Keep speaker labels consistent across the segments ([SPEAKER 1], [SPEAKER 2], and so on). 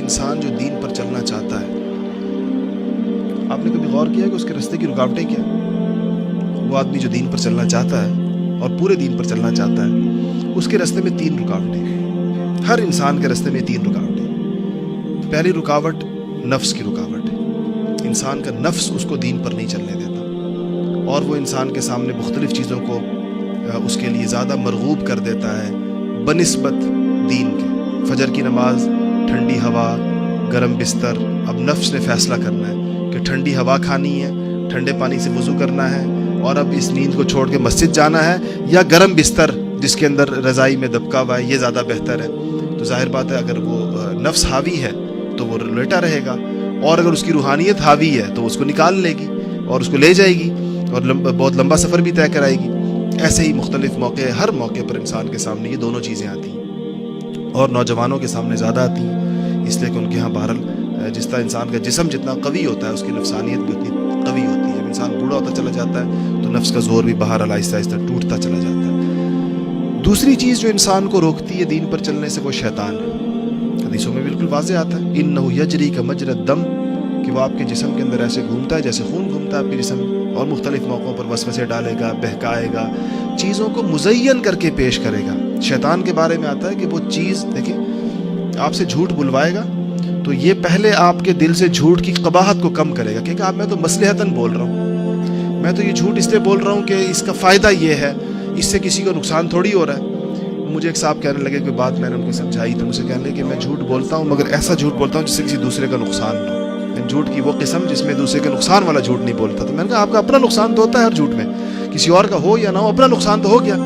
[SPEAKER 1] انسان جو دین پر چلنا چاہتا ہے، آپ نے کبھی غور کیا کہ اس کے راستے کی رکاوٹیں کیا؟ وہ آدمی جو دین پر چلنا چاہتا ہے اور پورے دین پر چلنا چاہتا ہے، اس کے راستے میں 3 رکاوٹیں ہیں۔ ہر انسان کے راستے میں 3 رکاوٹیں۔ پہلی رکاوٹ نفس کی رکاوٹ ہے۔ انسان کا نفس اس کو دین پر نہیں چلنے دیتا، اور وہ انسان کے سامنے مختلف چیزوں کو اس کے لیے زیادہ مرغوب کر دیتا ہے بنسبت دین کے۔ فجر کی نماز، ٹھنڈی ہوا، گرم بستر۔ اب نفس نے فیصلہ کرنا ہے کہ ٹھنڈی ہوا کھانی ہے، ٹھنڈے پانی سے وضو کرنا ہے، اور اب اس نیند کو چھوڑ کے مسجد جانا ہے، یا گرم بستر جس کے اندر رضائی میں دبکا ہوا ہے یہ زیادہ بہتر ہے۔ تو ظاہر بات ہے اگر وہ نفس حاوی ہے تو وہ لیٹا رہے گا، اور اگر اس کی روحانیت حاوی ہے تو اس کو نکال لے گی اور اس کو لے جائے گی، اور بہت لمبا سفر بھی طے کرائے گی۔ ایسے ہی مختلف موقع، ہر موقع پر انسان کے سامنے یہ دونوں چیزیں آتی ہیں، اور نوجوانوں کے سامنے زیادہ آتی ہیں، اس لیے کہ ان کے ہاں بہرحال جس طرح انسان کا جسم جتنا قوی ہوتا ہے اس کی نفسانیت بھی اتنی قوی ہوتی ہے۔ انسان بوڑھا ہوتا چلا جاتا ہے تو نفس کا زور بھی بہرحال آہستہ آہستہ ٹوٹتا چلا جاتا ہے۔ دوسری چیز جو انسان کو روکتی ہے دین پر چلنے سے وہ شیطان ہے۔ حدیثوں میں بالکل واضح آتا ہے انہ یجری کا مجری الدم، کہ وہ آپ کے جسم کے اندر ایسے گھومتا ہے جیسے خون گھومتا ہے آپ کے جسم میں، اور مختلف موقعوں پر وسوسے ڈالے گا، بہکائے گا، چیزوں کو مزین کر کے پیش کرے گا۔ شیطان کے بارے میں آتا ہے کہ وہ چیز دیکھیں آپ سے جھوٹ بلوائے گا تو یہ پہلے آپ کے دل سے جھوٹ کی قباحت کو کم کرے گا کہ میں تو مصلحتاً بول رہا ہوں، میں تو یہ جھوٹ اس لیے بول رہا ہوں کہ اس کا فائدہ یہ ہے، اس سے کسی کو نقصان تھوڑی ہو رہا ہے۔ مجھے ایک صاحب کہنے لگے کوئی بات میں نے ان کو سمجھائی تو مجھے کہنے لگے کہ میں جھوٹ بولتا ہوں مگر ایسا جھوٹ بولتا ہوں جس سے کسی دوسرے کا نقصان نہ ہو۔ جھوٹ کی وہ قسم جس میں دوسرے کے نقصان والا جھوٹ نہیں بولتا۔ تو میں نے کہا آپ کا اپنا نقصان تو ہوتا ہے ہر جھوٹ میں، کسی اور کا ہو یا نہ ہو اپنا نقصان تو ہو گیا۔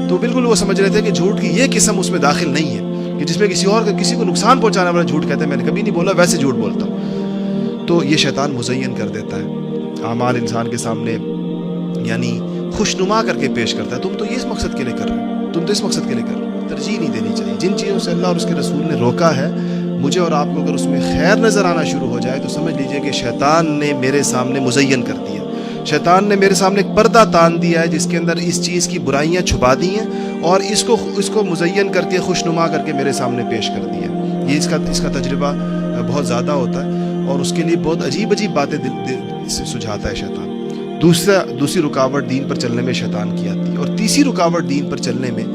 [SPEAKER 1] تو بالکل وہ سمجھ رہے تھے کہ جھوٹ کی یہ قسم اس میں داخل نہیں ہے کہ جس میں کسی کو نقصان پہنچانے والا جھوٹ کہتے ہیں، میں نے کبھی نہیں بولا، ویسے جھوٹ بولتا ہوں۔ تو یہ شیطان مزین کر دیتا ہے اعمال انسان کے سامنے، یعنی خوشنما کر کے پیش کرتا ہے، تم تو یہ اس مقصد کے لیے کر رہے ہو، تم تو اس مقصد کے لیے کر رہے ہو۔ ترجیح نہیں دینی چاہیے۔ جن چیزوں سے اللہ اور اس کے رسول نے روکا ہے، مجھے اور آپ کو اگر اس میں خیر نظر آنا شروع ہو جائے تو سمجھ لیجئے کہ شیطان نے میرے سامنے مزین کر دیا، شیطان نے میرے سامنے ایک پردہ تان دیا ہے جس کے اندر اس چیز کی برائیاں چھپا دی ہیں، اور اس کو مزین کر کے خوشنما کر کے میرے سامنے پیش کر دیا۔ یہ اس کا تجربہ بہت زیادہ ہوتا ہے، اور اس کے لیے بہت عجیب باتیں دل سے سجھاتا ہے شیطان۔ دوسری رکاوٹ دین پر چلنے میں شیطان کی آتی ہے، اور تیسری رکاوٹ دین پر چلنے میں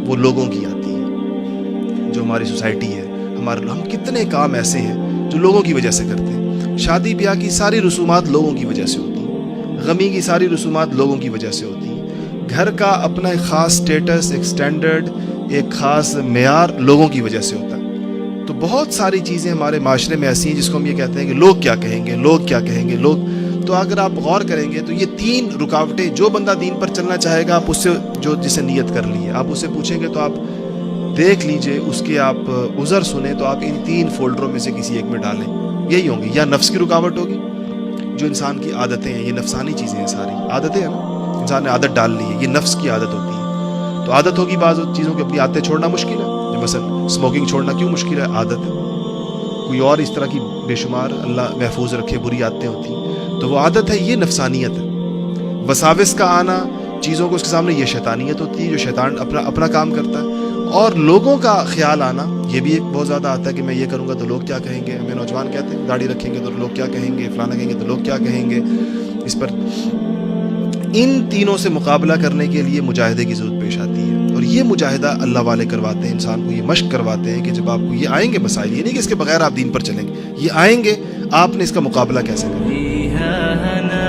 [SPEAKER 1] وہ لوگوں کی آتی ہے۔ جو ہماری سوسائٹی ہے، ہم کتنے کام ایسے ہیں جو لوگوں کی وجہ سے کرتے ہیں۔ شادی بیاہ کی ساری رسومات لوگوں کی وجہ سے ہوتی ہیں، غمی کی ساری رسومات لوگوں کی وجہ سے ہوتی ہیں، گھر کا اپنا ایک خاص سٹیٹس، ایک سٹینڈرڈ، ایک خاص معیار لوگوں کی وجہ سے ہوتا ہے۔ تو بہت ساری چیزیں ہمارے معاشرے میں ایسی ہیں جس کو ہم یہ کہتے ہیں کہ لوگ کیا کہیں گے، لوگ کیا کہیں گے، لوگ۔ تو اگر آپ غور کریں گے تو یہ 3 رکاوٹیں، جو بندہ دین پر چلنا چاہے گا، آپ اس سے جسے نیت کر لی ہے، آپ اس سے پوچھیں گے تو آپ دیکھ لیجئے، اس کے آپ عذر سنیں تو آپ ان 3 فولڈروں میں سے کسی ایک میں ڈالیں، یہی ہوں گی۔ یا نفس کی رکاوٹ ہوگی، جو انسان کی عادتیں ہیں، یہ نفسانی چیزیں ہیں، ساری عادتیں ہیں نا، انسان نے عادت ڈال لی ہے، یہ نفس کی عادت ہوتی ہے۔ تو عادت ہوگی بعض چیزوں کی اپنی عادتیں چھوڑنا مشکل ہے، مثلا اسموکنگ چھوڑنا کیوں مشکل ہے؟ عادت ہے۔ کوئی اور اس طرح کی بے شمار اللہ محفوظ رکھے بری عادتیں ہوتی ہیں، تو وہ عادت ہے، یہ نفسانیت ہے۔ وساوس کا آنا چیزوں کو اس کے سامنے، یہ شیطانیت ہوتی ہے، جو شیطان اپنا کام کرتا ہے۔ اور لوگوں کا خیال آنا، یہ بھی ایک بہت زیادہ آتا ہے کہ میں یہ کروں گا تو لوگ کیا کہیں گے۔ ہمیں نوجوان کہتے ہیں داڑھی رکھیں گے تو لوگ کیا کہیں گے، فلانا کہیں گے تو لوگ کیا کہیں گے۔ اس پر ان تینوں سے مقابلہ کرنے کے لیے مجاہدے کی ضرورت پیش آتی ہے، اور یہ مجاہدہ اللہ والے کرواتے ہیں، انسان کو یہ مشق کرواتے ہیں کہ جب آپ کو یہ آئیں گے مسائل، یہ نہیں کہ اس کے بغیر آپ دین پر چلیں گے، یہ آئیں گے، آپ نے اس کا مقابلہ کیسے کرنا ہے۔